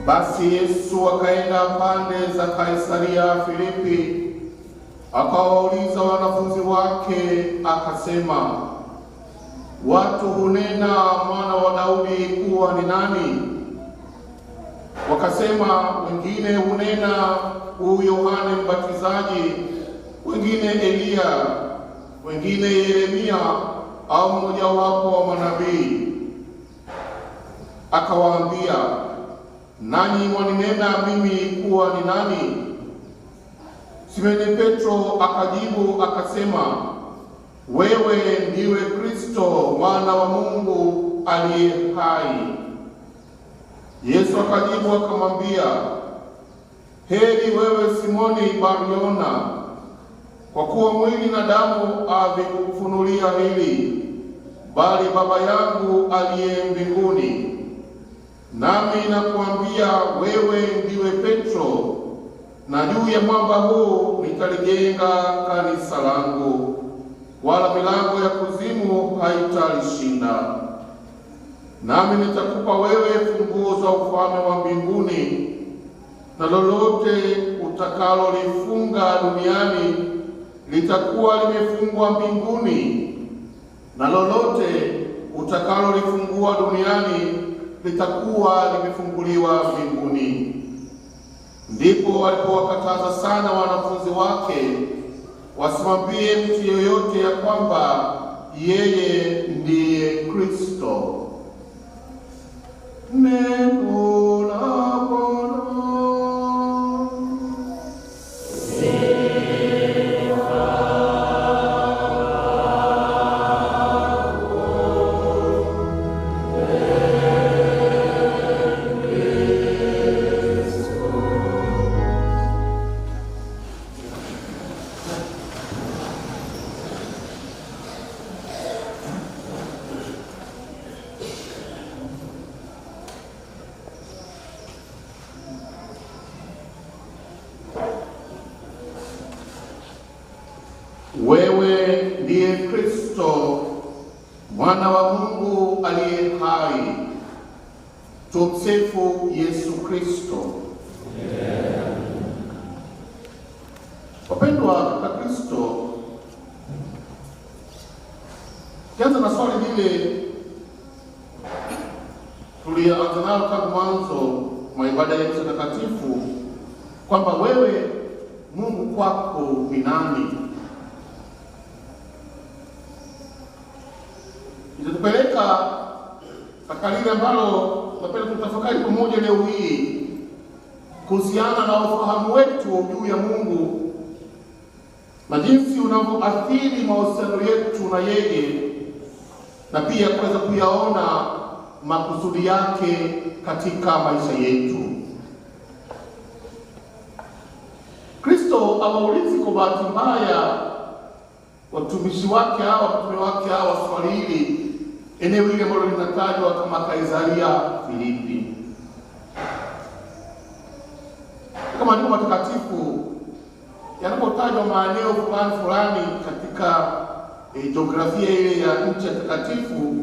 Basi Yesu akaenda pande za Kaisaria Filipi, akawauliza wanafunzi wake akasema, watu hunena mwana wa Daudi kuwa ni nani? Wakasema, wengine hunena Yohane Mbatizaji, wengine Eliya, wengine Yeremia au mmojawapo wa manabii. Akawaambia, nanyi mwaninena mimi kuwa ni nani? Simoni Petro akajibu akasema, wewe ndiwe Kristo mwana wa Mungu aliye hai. Yesu akajibu akamwambia, heri wewe Simoni Bariona, kwa kuwa mwili na damu havikukufunulia hili, bali Baba yangu aliye mbinguni. Nami nakuambia wewe ndiwe Petro, na juu ya mwamba huu nitalijenga kanisa langu, wala milango ya kuzimu haitalishinda. Nami nitakupa wewe funguo za ufalme wa mbinguni, na lolote utakalolifunga duniani litakuwa limefungwa mbinguni, na lolote utakalolifungua duniani litakuwa limefunguliwa mbinguni. Ndipo walipowakataza sana wanafunzi wake wasimwambie mtu yoyote ya kwamba yeye ndiye Kristo. Neno la Bwana. Wewe ndiye Kristo mwana wa Mungu aliye hai. Tumsifu Yesu Kristo. Wapendwa katika Kristo, kianza na swali lile tulianza nalo tangu mwanzo mwa ibada ya misa takatifu, kwamba wewe Mungu kwako ni nani? Itatupeleka katika lile ambalo napenda kutafakari pamoja leo hii kuhusiana na ufahamu wetu juu ya Mungu na jinsi unavyoathiri mahusiano yetu na yeye, na pia kuweza kuyaona makusudi yake katika maisha yetu. Kristo hawaulizi kwa bahati mbaya watumishi wake hawa, watume wake hawa swali hili eneo hili ambalo linatajwa kama Kaisaria Filipi. Kama maandiko matakatifu yanapotajwa maeneo fulani fulani katika jiografia ile ya nchi ya takatifu,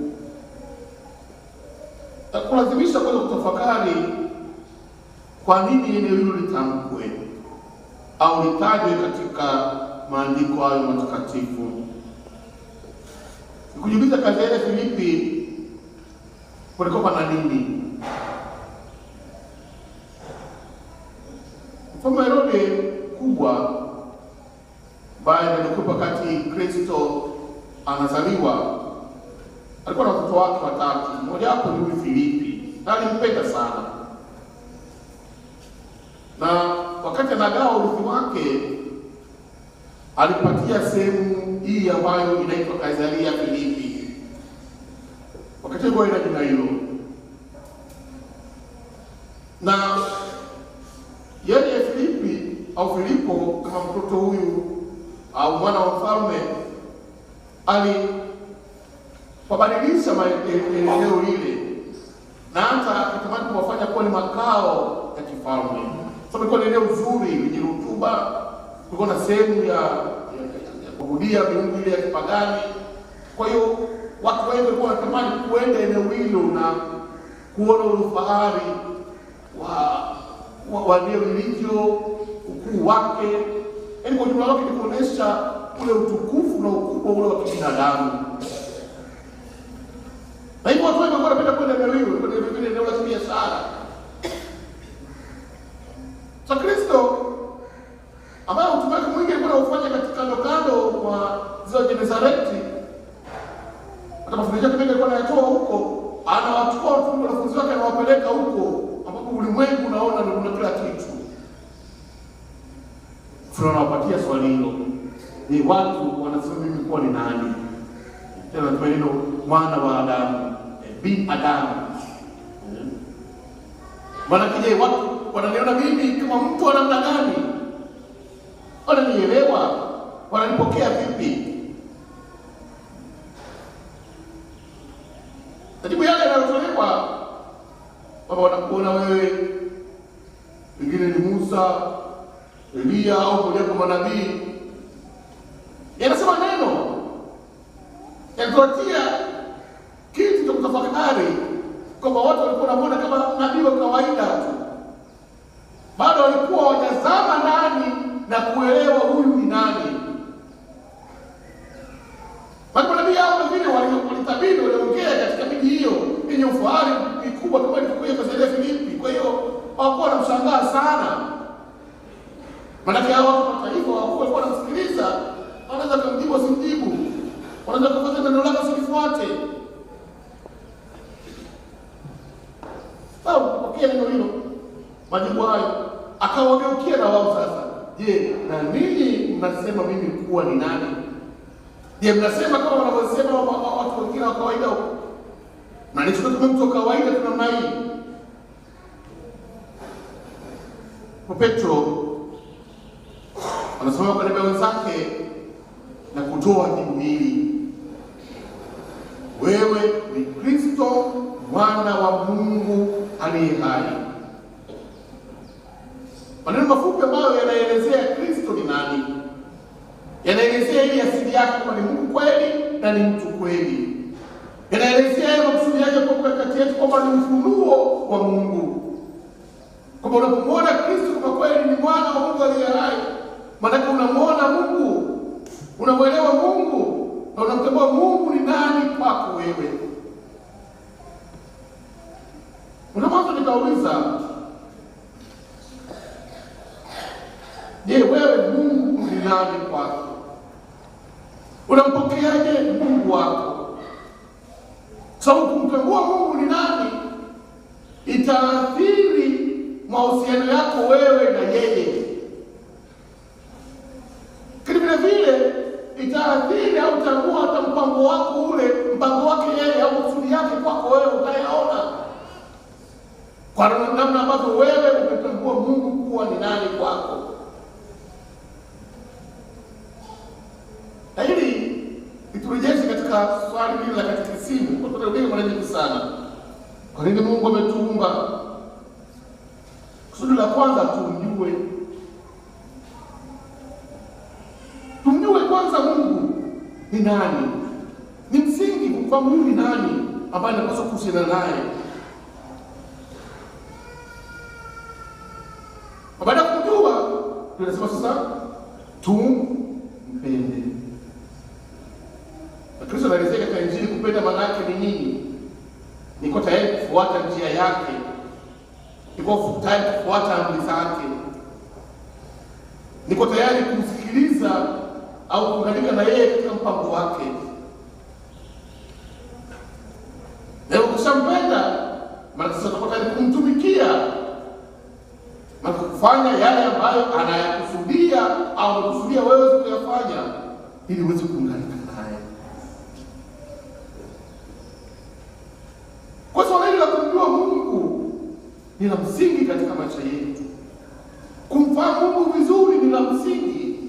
takulazimisha kwanza kutafakari kwa nini eneo hilo litamkwe au litajwe katika maandiko hayo matakatifu. Kujiuliza Kaisaria Filipi kulikuwa na nini? Mfalme Herode kubwa baada alikuwa wakati Kristo anazaliwa, alikuwa na watoto wake watatu. Mmoja wapo ni Filipi, na alimpenda sana, na wakati anagawa urithi wake alipatia sehemu hii ambayo inaitwa Kaisaria Filipi. Wakati huo ina jina hilo, na yeye Filipi au Filipo kama mtoto huyu au mwana wa mfalme alipobadilisha eneo lile na hata akatamani kuwafanya kuwa ni makao ya kifalme. Sasa ilikuwa ni eneo zuri lenye rutuba, kulikuwa na sehemu ya kuabudia miungu ile ya kipagani. Kwa hiyo watu wengi walikuwa wanatamani kuenda eneo hilo na kuona ufahari wa eneo lilivyo, ukuu wake, yaani kwa jumla wake ni kuonesha ule utukufu na ukubwa ule wa kibinadamu. Na hivyo watu wengi wanapenda kwenda eneo hilo, kwa vile eneo la kibiashara. Sasa Kristo ambaye utume wake mwingi alikuwa anaufanya katika kando mwa ziwa Genesareti, hata mafundisho yake mengi alikuwa anayatoa huko, anawachukua wanafunzi wake anawapeleka huko ambapo ulimwengu unaona ndio kuna kila kitu. Tunawapatia swali hilo, ni watu wanasema mimi kuwa ni nani? Tena tunaenda mwana wa Adamu, bin Adamu. Wanakija watu wananiona mimi kama mtu wa namna gani? Wananielewa? Wananipokea vipi? Jibu yale yanayotolewa kwamba wanakuona wewe pengine ni Musa, Elia au mmoja wa manabii. Yanasema neno yanatuatia kitu cha kutafakari kwamba watu walikuwa wanamuona kama nabii wa kawaida tu, bado walikuwa hawajazama ndani na kuelewa huyu ni nani. Manabii hao wengine walitabiri, waliongea katika miji hiyo yenye ufahari mkubwa kama ilivyokuwa Kaisaria Filipi. Kwa hiyo hawakuwa wanamshangaa sana, maanake hao watu wa mataifa walikuwa wanamsikiliza, wanaweza kumjibu simjibu, wanaweza kufanya neno lake silifuate. Sawa, kupokea neno hilo, majibu hayo akawageukia na wao sasa, je, na ninyi mnasema mimi kuwa ni nani? Je, mnasema kama wanavyosema watu wengine wa kawaida huko? Na nichukue kama mtu wa kawaida tu namna hii? Petro anasema kwa niaba ya wenzake na kutoa jibu hili, wewe ni Kristo mwana wa Mungu aliye hai. Maneno mafupi ambayo yanaelezea Kristo ni nani, yanaelezea ile asili yake kwamba ni Mungu kweli na ni mtu kweli, yanaelezea ile makusudi yake kwa kati yetu kwamba ni ufunuo wa Mungu, kwamba unapomwona Kristo kwa kweli ni mwana wa Mungu aliye hai, maana unamwona Mungu, unamwelewa Mungu na unamtambua Mungu ni nani kwako wewe. Unamwanza nikauliza, je, wewe Mungu ni nani kwako? Unampokeaje Mungu wako? Sababu kumtambua Mungu ni nani itaathiri mahusiano yako wewe na yeye. Vile vile itaathiri au utambua hata mpango wako ule, mpango wake yeye au kusudi yake kwako wewe utayaona. Kwa namna ambavyo wewe umetambua Mungu kuwa ni nani kwako. Na hili iturejeshe katika swali hili la katekisimu, kwa sababu tunarudi mara nyingi sana. Kwa nini Mungu ametuumba? Kusudi la kwanza tumjue. Tumjue kwanza Mungu ni nani. Ni msingi kufahamu Mungu ni nani ambaye anapaswa kuhusiana naye. Baada ya kujua, tunasema sasa tumpende. Kristo anaelezea katika Injili kupenda maana yake ni nini? Niko tayari kufuata njia yake, niko tayari kufuata amri zake, niko tayari kumsikiliza au kuunganika na yeye katika mpango wake. Na ukishampenda, maana sasa utakuwa tayari kumtumikia. na kufanya yale ambayo anayakusudia au anakusudia wewe kuyafanya ili uweze kuunganika naye. Kwa swala hili la kumjua Mungu ni la msingi katika maisha yetu. Kumfahamu Mungu vizuri ni la msingi.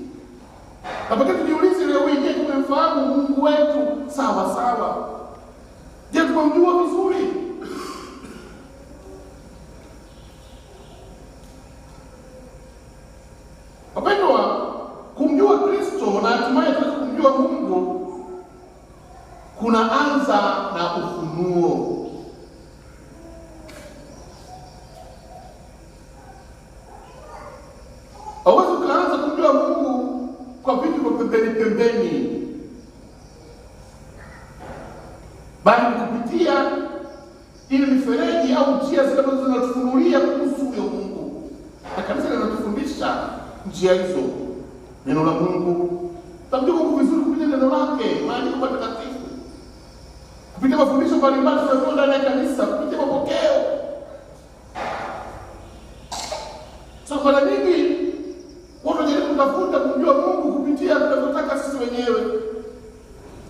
Na pekee tujiulize leo hii, je, tumemfahamu Mungu wetu sawa sawa? Je, tumemjua vizuri? Wapendwa, kumjua Kristo na hatimaye tuweze kumjua Mungu kunaanza na ufunuo. Hauwezi ukaanza kumjua Mungu kwa vitu vya pembeni, bali kupitia ile mifereji au njia zile ambazo zinatufunulia kuhusu huyo Mungu. Na kanisa linatufundisha njia hizo. Neno la Mungu, tamjua Mungu vizuri kupitia neno lake, maandiko matakatifu, kupitia mafundisho mbalimbali tunayotoa ndani ya kanisa, kupitia mapokeo. Sasa mara nyingi watu wanajaribu kutafuta kumjua Mungu kupitia tunavyotaka sisi wenyewe,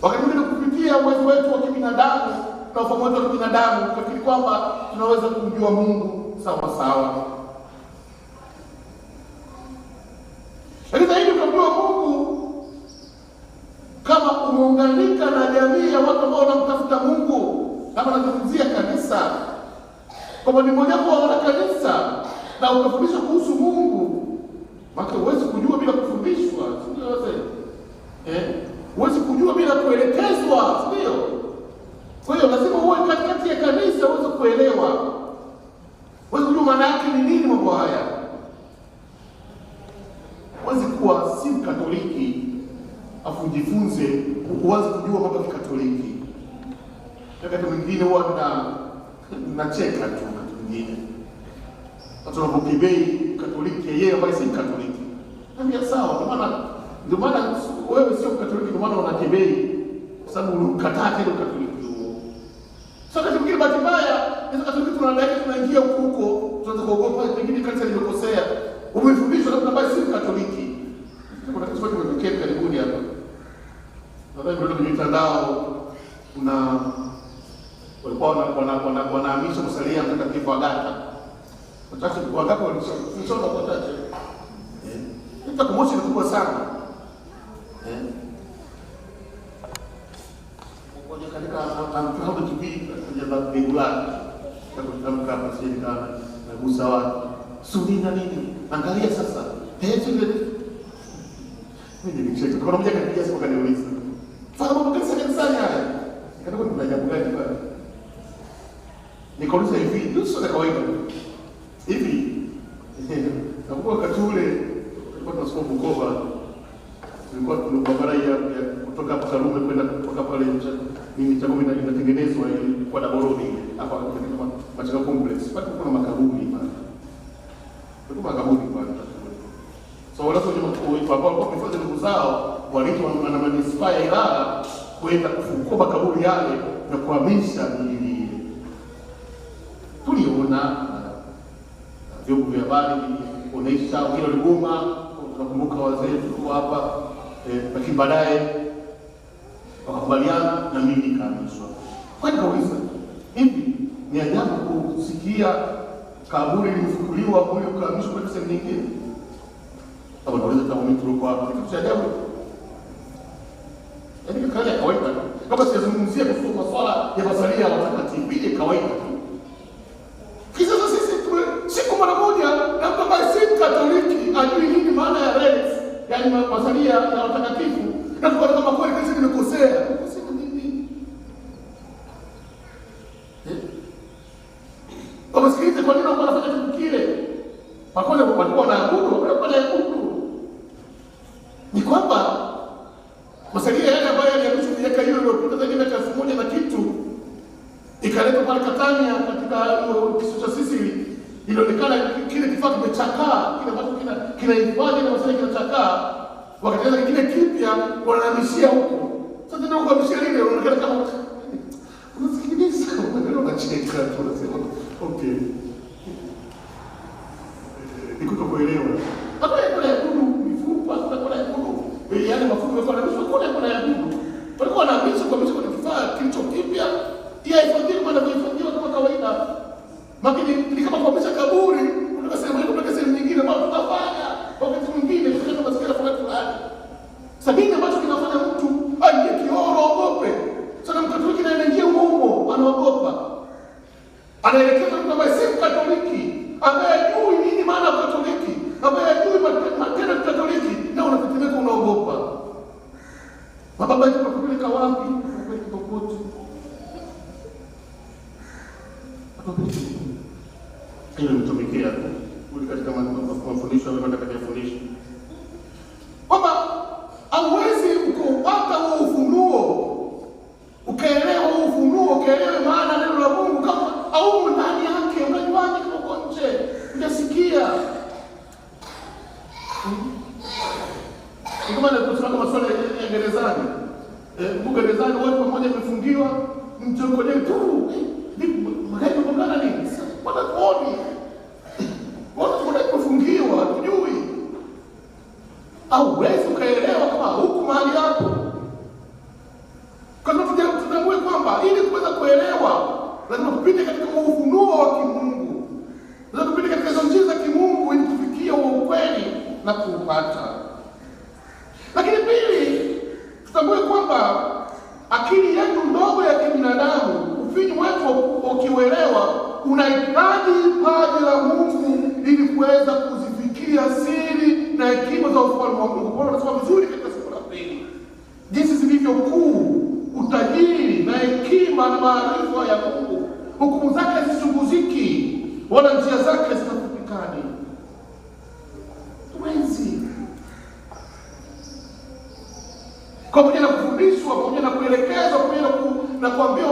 wakati mwingine kupitia uwezo wetu wa kibinadamu na ufahamu wetu wa kibinadamu, tunafikiri kwamba tunaweza kumjua Mungu sawa sawa. Lakini zaidi ukamjua Mungu kama umeunganika na jamii ya watu ambao wanamtafuta Mungu, kama nazungumzia kanisa, kwamba ni mmoja wa wana kanisa na ukafundishwa kuhusu Mungu. Maka huwezi kujua bila kufundishwa, sio yote. Huwezi kujua bila kuelekezwa, sio? Kwa hiyo lazima uwe katikati ya kanisa uweze kuelewa. Uweze kujua maana yake ni nini mambo haya. Huwezi kuwa si Katoliki afu jifunze uweze kujua mambo ya Katoliki. Wakati mwingine huwa nacheka tu wakati mwingine. Watu wanapokibei Katoliki yeye ambaye si Katoliki. Nambia sawa, ndio maana wewe sio Katoliki, ndio maana unakibei kwa sababu unakataa ile Katoliki huo. Sasa wakati mwingine bahati mbaya, hizo Katoliki tunadai tunaingia huko, tunaanza kuogopa pengine kanisa limekosea. Umefundishwa na mtu ambaye si Katoliki. Kuna kitu kimetokea karibuni hapa. Nadhani ndio kwenye mitandao kuna walikuwa wanahamisha msalia mtakatifu Agatha. Wataka wangapi walisoma kwa tatu? Nita kumoshi kubwa sana. Kwa katika amkao kipi kwenye regular. Kama kama sisi kama na gusa watu. Sunina nini? Angalia sasa. Mimi nikicheka. Kuna mmoja kanipigia simu kaniuliza. Fanya mambo kanisani haya. Nikatoka kuna jambo gani pale? Nikauliza hivi, nusu za kawaida. Hivi. Nakumbuka wakati ule tulikuwa tunasoma Bukoba. Tulikuwa tunabara ya kutoka hapa Karume kwenda kutoka pale nini cha mimi inatengenezwa ile kwa Daboroni hapa kama Machaka complex. Pale kuna makaburi pale. Kuna makaburi pale. So wala kwa kufanya ndugu zao walikuwa na manispaa ya Ilala kwenda kufukua makaburi yale na kuhamisha miili ile. Tuliona vyombo vya habari kuonesha hilo ligoma, tunakumbuka wazee tulikuwa hapa, lakini baadaye wakakubaliana na mimi nikahamishwa. Kwa hiyo kauliza, hivi ni ajabu kusikia kaburi limefukuliwa mwili ukahamishwa kwenda sehemu nyingine? Kama tunaweza kama mtu yuko hapa, kitu cha ajabu. Yaani kawaida ya kawaida. Kama sijazungumzia kuhusu masuala ya masalia ya watakatifu, ile kawaida tu. Kisa sisi siku mara moja na mtu ambaye si Katoliki ajui nini maana ya relics, yaani masalia ya watakatifu, na kwa kama kweli kanisa limekosea. Kusema nini? Kwa msikilize kwa nini wanafanya kitu kile? Pakole walikuwa wanaabudu. Ni kwamba masalia yale ambayo yalihamishwa miaka hiyo iliyopita zaidi ya 1000 na kitu ikaletwa pale Katania katika kisiwa cha Sisili, ilionekana kile kifaa kimechakaa, kile ambacho kinahifadhi na masalia kinachakaa, wakatengeneza kile kipya wanahamishia huko. Sasa ndio kuhamishia lile unaonekana kama unasikiliza, unacheka tu unasema okay. kuelewa. Hata kuna yabudu mifupa, kuna yabudu yaani mafupa yako na kuna yabudu. Walikuwa wanaamini kwa mtu kuna kifaa kilicho kipya, yeye ifadhili kwa anavyoifadhiwa kama kawaida. Lakini ni kama kuhamisha kaburi, unakasema hiyo kuna sehemu nyingine ambayo tutafanya wakati mwingine tukienda mazingira fulani. Sabini ambacho kinafanya mtu aingie kioro ogope. Sasa Mkatoliki anaingia humo anaogopa. Anaelekeza mtu ambaye si Mkatoliki, ambaye hajui nini maana ya Katoliki, ambaye hajui matendo ya Katoliki, na unatetemeka unaogopa. Mababa yetu wakupeleka wapi? Wakupeleka popote. Hilo mtumikia uli katika mafundisho au katika fundisho. Kwamba hauwezi ukapata huo ufunuo, ukaelewa huo ufunuo, ukaelewa maana neno la Mungu kama au ndani yake unajuaje kwa nje? Unasikia. Kama tunasema maswali ya gerezani. Gerezani wote pamoja wamefungiwa, mchokolee tu. Magari mbona nini? Wanatuoni. Watu wanafungiwa, hatujui. Au wewe ukaelewa kama huku mahali hapo. Kwa sababu tutambue kwamba ili kuweza kuelewa lazima tupite katika ufunuo wa kimungu. Lazima tupite katika njia za kimungu ili kufikia ukweli na kuupata. Lakini pili, tutambue kwamba akili yetu ndogo ya kibinadamu, ufinyu wetu ukiuelewa, unahitaji paji la Mungu ili kuweza kuzifikia siri na hekima za ufalme wa Mungu. Paulo anasema vizuri katika somo la pili, jinsi zilivyo kuu utajiri na hekima na maarifa ya Mungu. Hukumu zake zisichunguziki, wala njia zake zinafutikani. Tuenzi pamoja na kufundishwa, pamoja na kuelekezwa, pamoja na kuambiwa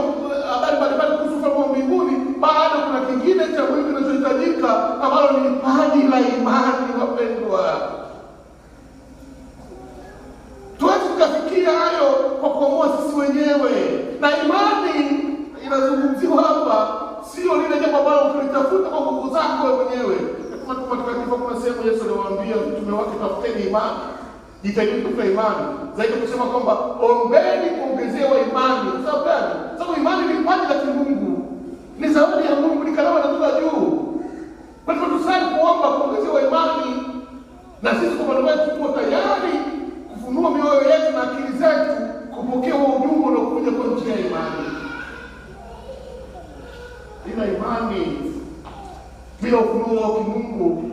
habari mbalimbali kuhusu ufalme wa mbinguni, bado kuna kingine cha muhimu kinachohitajika ambalo ni paji la imani. Wapendwa, tuwezi tukafikia hayo kwa kuamua sisi wenyewe. Na imani inazungumziwa hapa sio lile jambo ambalo tulitafuta kwa nguvu zako wewe mwenyewe. Kama tukatakatifu kuna sehemu Yesu aliwaambia mtume wake, tafuteni imani, jitahidi kupata imani. Zaidi kusema kwamba ombeni kuongezewa imani. Sababu gani? Sababu imani ni paji la kimungu, ni zawadi ya Mungu, ni karama inatoka juu. Kwa hivyo tusali kuomba kuongezewa imani, na sisi kwa maana yetu tuko tayari kufunua mioyo yetu na akili zetu kupokea ujumbe unaokuja kwa njia ya imani. Bila imani, bila ufunuo wa kimungu,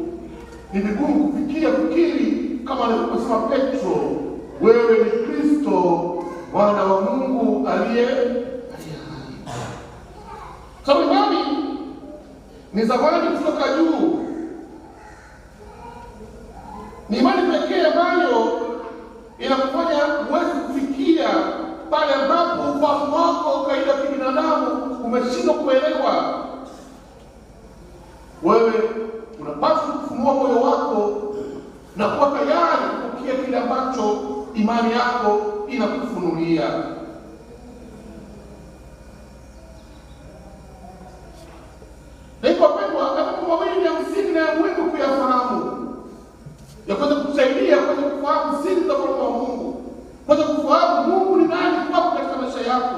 ni vigumu kufikia fikiri kama alivyosema Petro, wewe ni Kristo Mwana wa Mungu aliye hai. Sababu imani ni zawadi kutoka juu. Ni imani pekee ambayo inakufanya uweze kufikia pale ambapo ufahamu wako kaida kibinadamu umeshindwa kuelewa. Wewe unapaswa kufungua moyo wako na kuwa tayari kupokea kile ambacho imani yako inakufunulia. Ndipo pendwa, kama mawili ya msingi na ya muhimu kuyafahamu, ya kwanza kusaidia kwanza kufahamu siri za ufalme wa Mungu, kwanza kufahamu Mungu ni nani kwako katika maisha yako,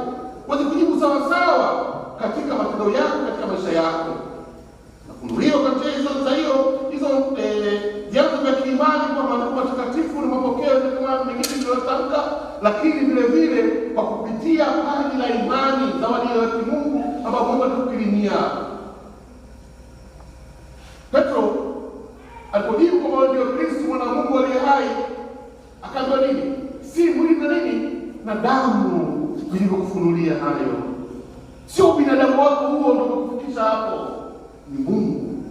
kwanza kujibu sawa sawa katika matendo yako katika maisha yako. Na kunuliwa kwa njia hizo vyanzo vya kiimani kwa maandiko matakatifu na mapokeo kama mengine niliyotamka, lakini vile vile kwa kupitia paji la imani, zawadi ya kimungu ambayo Mungu atakukirimia. Petro alipojibu kwamba ndio Kristo Mwana wa Mungu aliye hai, akaambiwa nini? Si mwili na nini na damu vilivyokufunulia hayo, sio binadamu wako huo ndio kukufikisha hapo, ni Mungu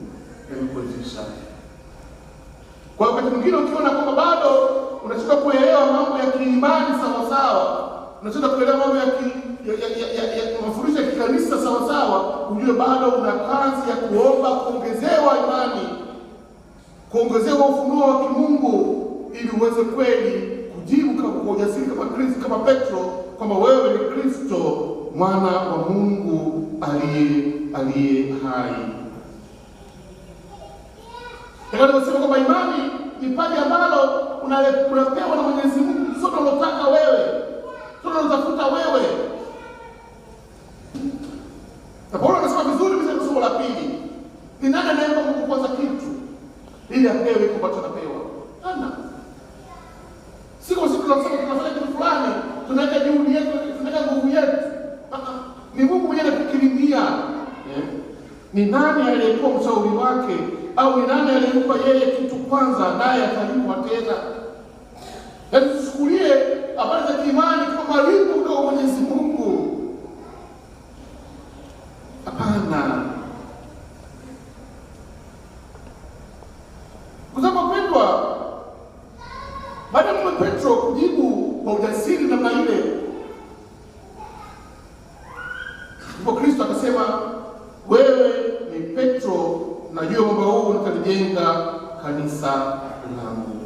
amekuwezesha. Kwa wakati mwingine ukiona kwamba bado unataka kuelewa mambo ya kiimani sawa sawa, unataka kuelewa mambo ya mafundisho ya kikanisa sawa sawa, ujue bado una kazi ya kuomba kuongezewa imani, kuongezewa ufunuo wa kimungu, ili uweze kweli kujibu kwa ujasiri kama Kristo, kama Petro, kwamba wewe ni Kristo Mwana wa Mungu aliye hai. Kama nilivyosema kwamba imani ni paji ambalo unapewa na Mwenyezi Mungu, sio unalotaka wewe, sio unalotafuta wewe. Na Paulo anasema vizuri katika somo la pili, ni nani anayempa Mungu kwanza kitu ili apewe kile ambacho anapewa? Ana. Siko tunasema tunafanya kitu fulani, tunaweka juhudi yetu, tunaweka nguvu yetu. Ni Mungu mwenyewe anakukirimia. Ni nani aliyekuwa mshauri wake, au ni nani aliyempa yeye kitu kwanza naye atalipwa tena? Hebu tuchukulie habari za imani kama malipo kutoka kwa Mwenyezi Mungu. Hapana. Kwa sababu pendwa, baada ya Petro kujibu kwa ujasiri namna ile, ndipo Kristo akasema, wewe ni Petro, na juu ya mwamba huu nitalijenga kanisa langu.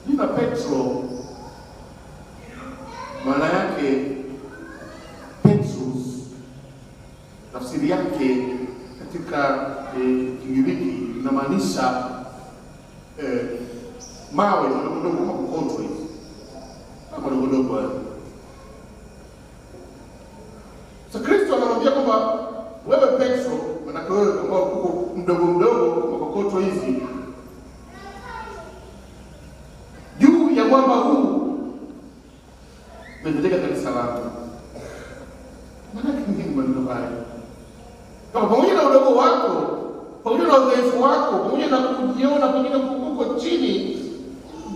Jina Petro maana yake Petrus, tafsiri yake katika Kigiriki inamaanisha mawe madogo kama kokoto hivi, kama madogo. Sasa Kristo anamwambia kwamba wewe Petro, maana wewe ambao uko mdogo kama kokoto hizi, juu ya mwamba huu nitajenga kanisa langu. Maana kingine maneno haya, kama pamoja na udogo wako, pamoja na udhaifu wako, pamoja na kujiona pengine uko chini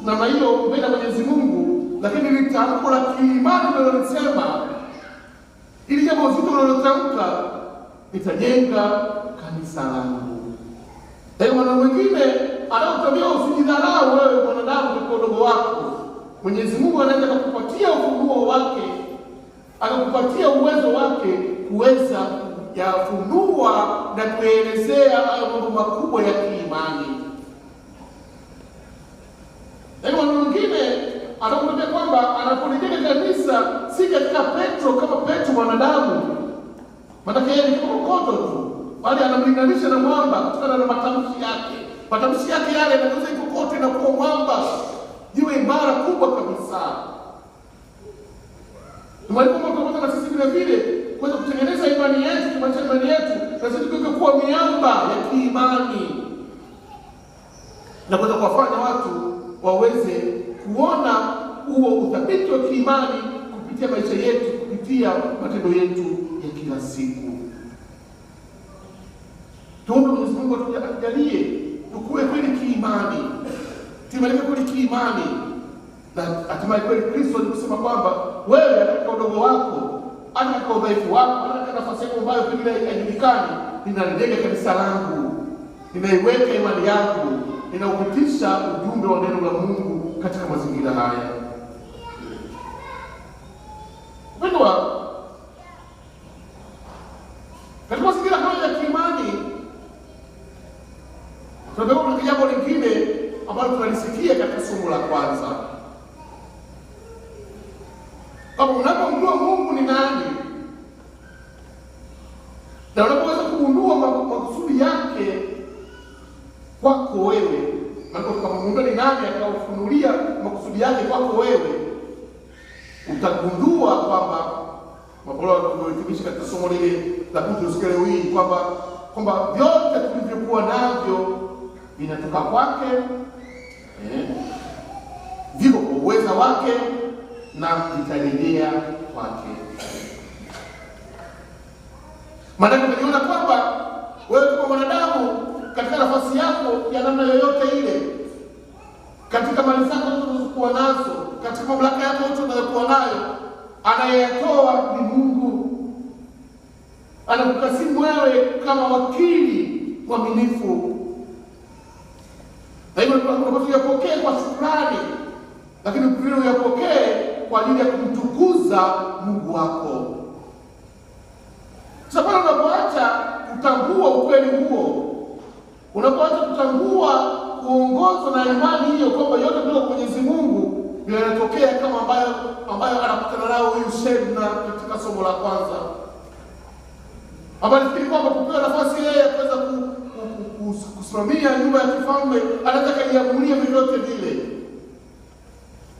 na hiyo mbele ya Mwenyezi Mungu, lakini ni tamko la kiimani linalosema, ili jambo zito linalotamka, nitajenga kanisa langu. Hayo mwana mwingine anakuambia usijidharau wewe mwanadamu kwa udogo wako. Mwenyezi Mungu anaweza kukupatia ufunuo wake, akakupatia uwezo wake kuweza kuyafunua na kuelezea hayo mambo makubwa ya kiimani. Hayo mwana mwingine anakuambia kwamba anapolijenga kanisa si katika Petro kama Petro mwanadamu, maana yeye ni kokoto tu, bali anamlinganisha na mwamba kutokana na matamshi yake. Matamshi yake yale yanaweza kokoto na kuwa mwamba, jiwe imara kubwa kabisa. Mwalimu mmoja na sisi vile vile kuweza kutengeneza imani yetu, kumanisha imani yetu, na sisi tuweze kuwa miamba ya kiimani, na kuweza kuwafanya watu waweze kuona huo uthabiti wa kiimani kupitia maisha yetu, kupitia matendo yetu ya kila siku. Tuombe Mwenyezi Mungu atujalie tukue kweli kiimani, tuimarike kweli kiimani, na hatimaye kweli Kristo alikusema kwamba wewe katika udogo wako, hata katika udhaifu wako, hata katika nafasi yako ambayo pengine haijulikani, ninalijenga kanisa langu, ninaiweka imani yangu, ninaupitisha ujumbe wa neno la Mungu katika mazingira haya. Pendwa, katika mazingira haya ya kiimani, tunabeba jambo lingine ambalo tunalisikia katika somo la kwanza. Kama unapomjua Mungu ni nani, na unapoweza kugundua makusudi yake kwako wewe, maana kama Mungu ni nani akakufunulia makusudi yake kwako wewe, utagundua kwamba Paulo tunahitimisha katika somo lile la kutusikia leo hii kwamba vyote tulivyokuwa navyo vinatoka kwake, viko kwa uweza wake na vitarejea kwake. Maana tunajiona kwamba wewe kama mwanadamu katika nafasi yako ya namna yoyote ile, katika mali zako unazokuwa nazo, katika mamlaka yako yote unayokuwa nayo, anayetoa ni Mungu. Anakukasimu wewe kama wakili mwaminifu. Na hivyo tunapaswa yapokee kwa shukrani, lakini pia uyapokee kwa ajili ya kumtukuza Mungu wako. Sababu unapoacha kutambua ukweli huo, unapoacha kutambua kuongozwa na imani hiyo kwamba yote ndio kwa Mwenyezi Mungu, ndio yanatokea kama ambayo anakutana nao huyu Shebna katika somo la kwanza. Ama alifikiri kwamba kupewa nafasi yeye kuweza kusimamia nyumba ya kifalme anaweza kujiamulia vyovyote vile,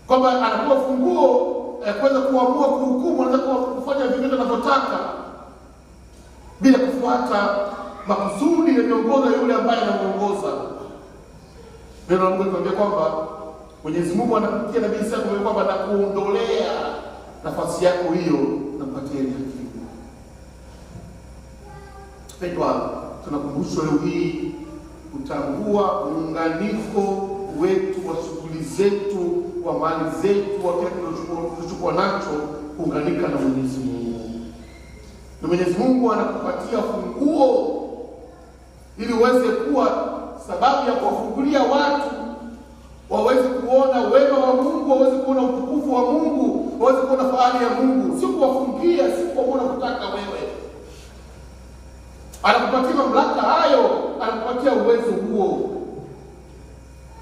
kwamba anakuwa funguo kuweza kuamua kuhukumu, anaweza kufanya vyovyote anavyotaka bila kufuata makusudi na miongozo yule ambaye anamuongoza. Neno la Mungu linatuambia kwamba Mwenyezi Mungu anakutia nabii Isaya kwamba nakuondolea nafasi yako hiyo na kupatia haki. Pendwa, tunakumbushwa leo hii kutambua muunganiko wetu wa shughuli zetu, wa mali zetu, wa kile tulichokuwa nacho, kuunganika na Mwenyezi Mungu. Na Mwenyezi Mungu anakupatia funguo ili uweze kuwa sababu ya kuwafungulia watu waweze kuona wema wa Mungu, waweze kuona utukufu wa Mungu, waweze kuona fahari ya Mungu, sio kuwafungia, si kuona kutaka wewe. Anakupatia mamlaka hayo, anakupatia uwezo huo.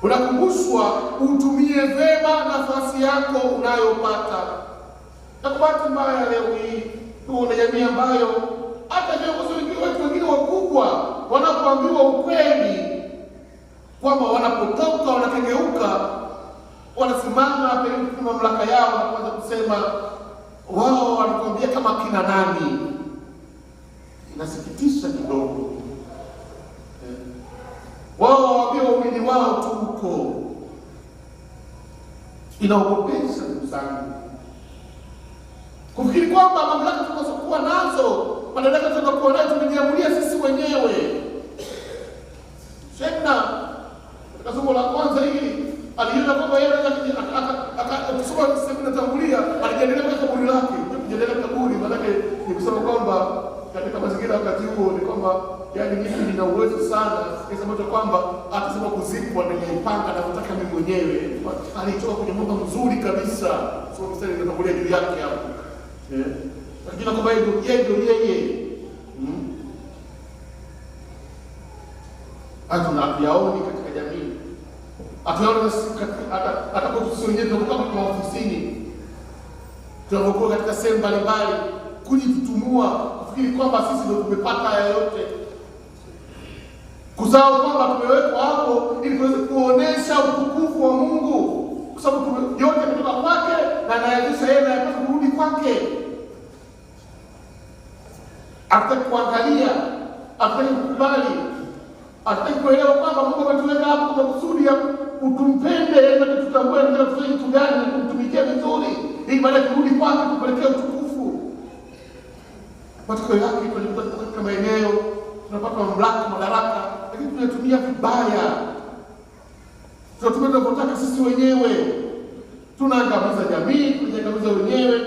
Unakumbushwa utumie vema nafasi yako unayopata. Na kwa bahati mbaya leo hii kuna jamii ambayo hata viongozi wengine wakubwa wanapoambiwa ukweli kwamba wanapotoka wanakengeuka, wanasimama pembeni mamlaka yao na kuanza kusema wao wanatuambia kama kina nani. Inasikitisha kidogo. Wao waambie waumini wao tu huko. Inaogopesha ndugu zangu. Kufikiri kwamba mamlaka tunazokuwa nazo, madaraka tunazokuwa nayo tumejiamulia sisi wenyewe. Shekna katika somo la kwanza hili aliona kwamba yeye akasoma sehemu inatangulia, aliendelea kwa kaburi lake. Kuendelea kaburi maana ni kusema kwamba katika mazingira wakati huo ni kwamba yaani mimi nina uwezo sana kiasi ambacho kwamba atasema kuzikwa niliipanga na kutaka mimi mwenyewe. Alitoka kwenye mambo mzuri kabisa. Sio mstari unatangulia juu yake hapo. Lakini kwamba yeye hatuyaoni katika jamii. Hatuyaoni hata kwa sisi wenyewe tunapokuwa kwa ofisini. Tunapokuwa katika sehemu mbalimbali kujitutumua kufikiri kwamba sisi ndio tumepata haya yote. Kusahau kwamba tumewekwa hapo ili tuweze kuonesha utukufu wa Mungu. Kwa sababu yote kutoka kwake na anayewezesha yeye na kurudi kwake. Hataki kuangalia, hataki kukubali, hataki kuelewa kwamba Mungu ametuweka hapo kwa kusudi ya utumpende na tutambue ndio tufanye kitu gani na kumtumikia vizuri ili baada ya kurudi kwake tupelekee utukufu. Matokeo yake tunajikuta katika maeneo tunapata mamlaka, madaraka, lakini tunatumia vibaya. Tunatumia tunapotaka sisi wenyewe. Tunaangamiza jamii, tunaangamiza wenyewe,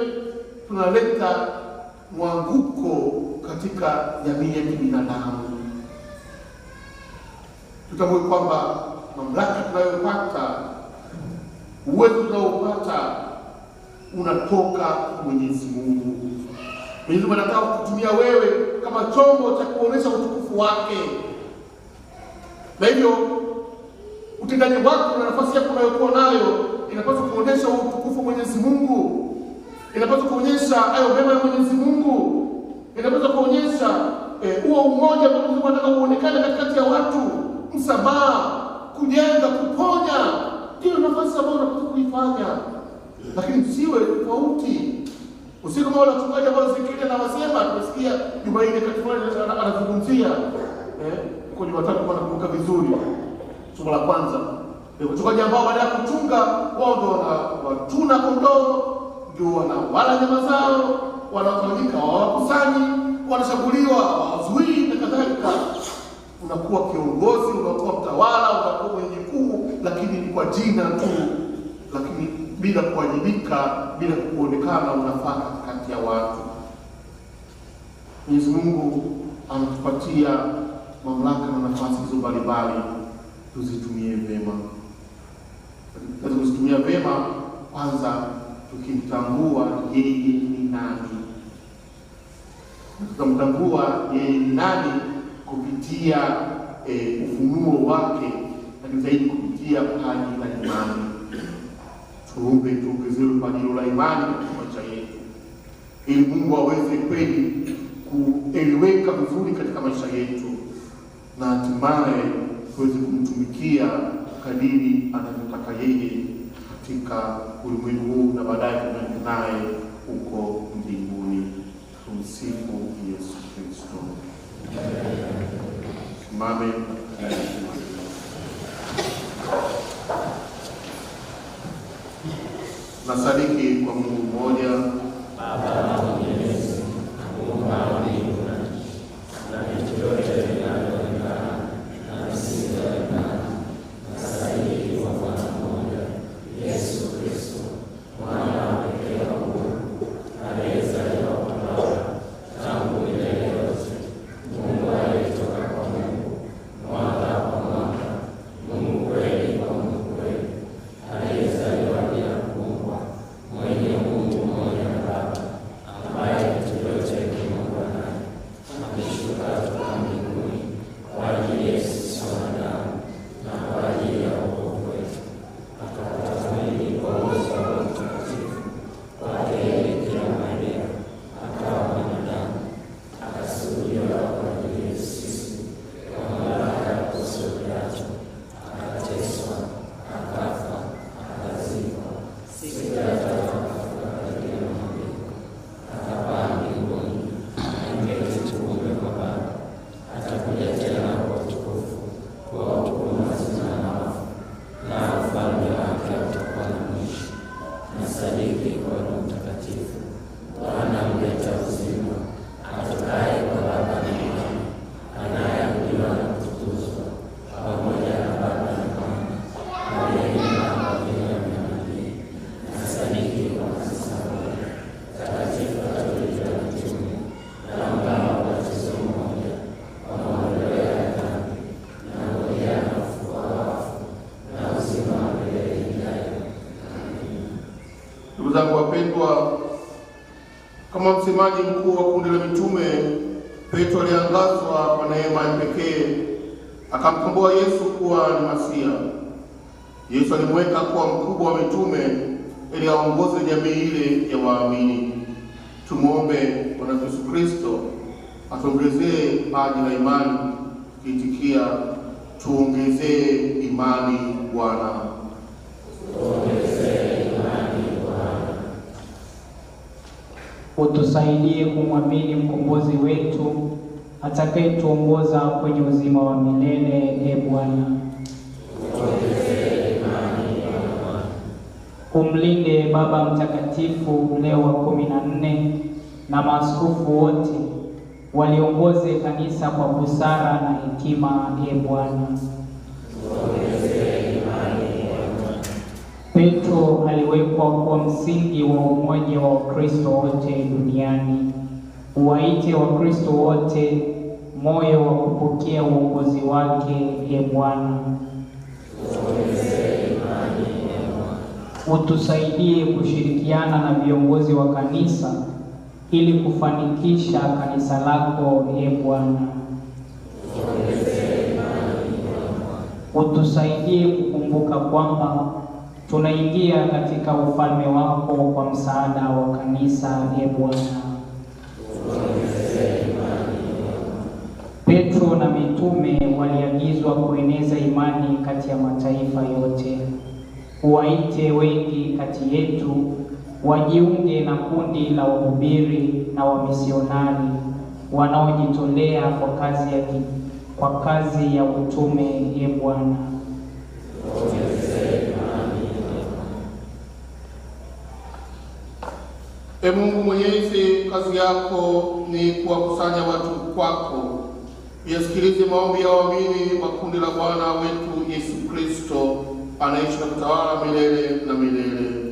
tunaleta mwanguko katika jamii ya kibinadamu. Tutambue kwamba mamlaka tunayopata, uwezo tunaopata unatoka kwa Mwenyezi Mungu. Mwenyezi Mungu anataka kutumia wewe kama chombo cha kuonesha utukufu wake. Na hivyo utendaji wako na nafasi yako unayokuwa nayo inapaswa kuonesha utukufu wa Mwenyezi Mungu. Inapaswa kuonyesha hayo mema ya Mwenyezi Mungu. Inapaswa kuonyesha huo umoja ambao Mungu anataka uonekane katikati ya watu, msamaha, kujenga, kuponya. Hiyo nafasi ambayo unapaswa kuifanya. Lakini siwe tofauti. Usiku kama wale wachungaji ambao zikija na wasema tumesikia juma hili katika anazungumzia kwa Jumatatu kwa nakumbuka vizuri. Somo la kwanza. Wachungaji ambao baada ya kuchunga wao ndio wanatuna kondoo, ndio wanawala nyama zao, wanatawanyika hawakusanyi, wanashambuliwa, hawazuii na kadhalika. Unakuwa kiongozi, unakuwa mtawala, unakuwa mwenye mkuu, lakini ni kwa jina tu, lakini bila kuwajibika, bila kuonekana unafaa katikati ya watu. Mwenyezi Mungu anatupatia mamlaka na nafasi hizo mbalimbali, tuzitumie vema. Katika kuzitumia vema, kwanza tukimtambua yeye ni nani. Tutamtambua yeye ni nani kupitia ufunuo wake, na zaidi kupitia paji la imani. Tuombe tuongezewe paji la imani katika maisha yetu, ili Mungu aweze kweli kueleweka vizuri katika maisha yetu, na hatimaye tuweze kumtumikia kadiri anavyotaka yeye katika ulimwengu huu na baadaye tunaenda naye huko mbinguni. Tumsifu Yesu Kristo. Simame. Nasadiki kwa Mungu mmoja, Baba Mwenyezi, Muumba wa mbingu na nchi, na vitu vyote vinavyoonekana na visivyoonekana. Nasadiki kwa Bwana mmoja, Yesu Kristo, mwana wa pekee wa Mungu, aliyezaliwa kwa Baba tangu milele yote, Mungu aliyetoka kwa Mungu, mwanga kwa mwanga, Mungu kweli kwa Mungu kweli, aliyezaliwa bila kuumbwa, mwenye Mungu mmoja na Baba, ambaye vitu vyote vimeungwa naye, ameshuka kutoka mbinguni kwa ajili ya sisi wanadamu na kwa ajili ya wokovu wetu, akapata mwili kwa uwezo wa Roho Mtakatifu, kwake yeye Bikira Maria, akawa mwanadamu, akasulubiwa kwa ajili yetu sisi kwa mamlaka ya Poncio Pilato, akateswa, akafa, akazikwa, siku ya tatu akafufuka katika mauti, akapaa mbinguni, ameketi kuume kwa Baba, atakuja tena kwa utukufu kuwahukumu wazima na wafu, na ufalme wake hautakuwa na mwisho. Nasadiki kwa Roho Mtakatifu, Bwana mleta uzima, atokaye kwa Baba na Mwana, anayeabudiwa na kutukuzwa pamoja na Baba na Mwana, aliyeinua kwa vinywa vya manabii. Nasadiki kwa kanisa moja takatifu Katoliki la mitume, naungama ubatizo mmoja kwa maondoleo ya dhambi, na ngojea na ufufuo wa wafu na uzima wa milele ijayo. Ndugu zangu wapendwa, kama msemaji mkuu wa kundi la mitume, Petro aliangazwa kwa neema ya pekee, akamtambua Yesu kuwa ni Masia. Yesu alimweka kuwa mkubwa wa mitume ili aongoze jamii ile ya waamini. Tumuombe Bwana Yesu Kristo atuongezee paji la imani, tukiitikia tuongezee imani Bwana. Utusaidie kumwamini mkombozi wetu atakayetuongoza kwenye uzima wa milele. Bwana, umlinde Baba Mtakatifu Leo wa 14 na maaskofu wote, waliongoze kanisa kwa busara na hekima. Bwana, Petro aliwekwa kwa msingi wa umoja wa Wakristo wote duniani. Uwaite Wakristo wote moyo wa kupokea uongozi wake. Bwana, utusaidie kushirikiana na viongozi wa kanisa ili kufanikisha kanisa lako. Bwana, utusaidie kukumbuka kwamba tunaingia katika ufalme wako kwa msaada wa kanisa. Bwana, Petro na mitume waliagizwa kueneza imani kati ya mataifa yote. Uwaite wengi kati yetu wajiunge na kundi la wahubiri na wamisionari wanaojitolea kwa kazi ya utume. Bwana, Mungu Mwenyezi, kazi yako ni kuwakusanya watu kwako. Yasikilize maombi ya waamini wa kundi la Bwana wetu Yesu Kristo, anaishi na kutawala milele na milele.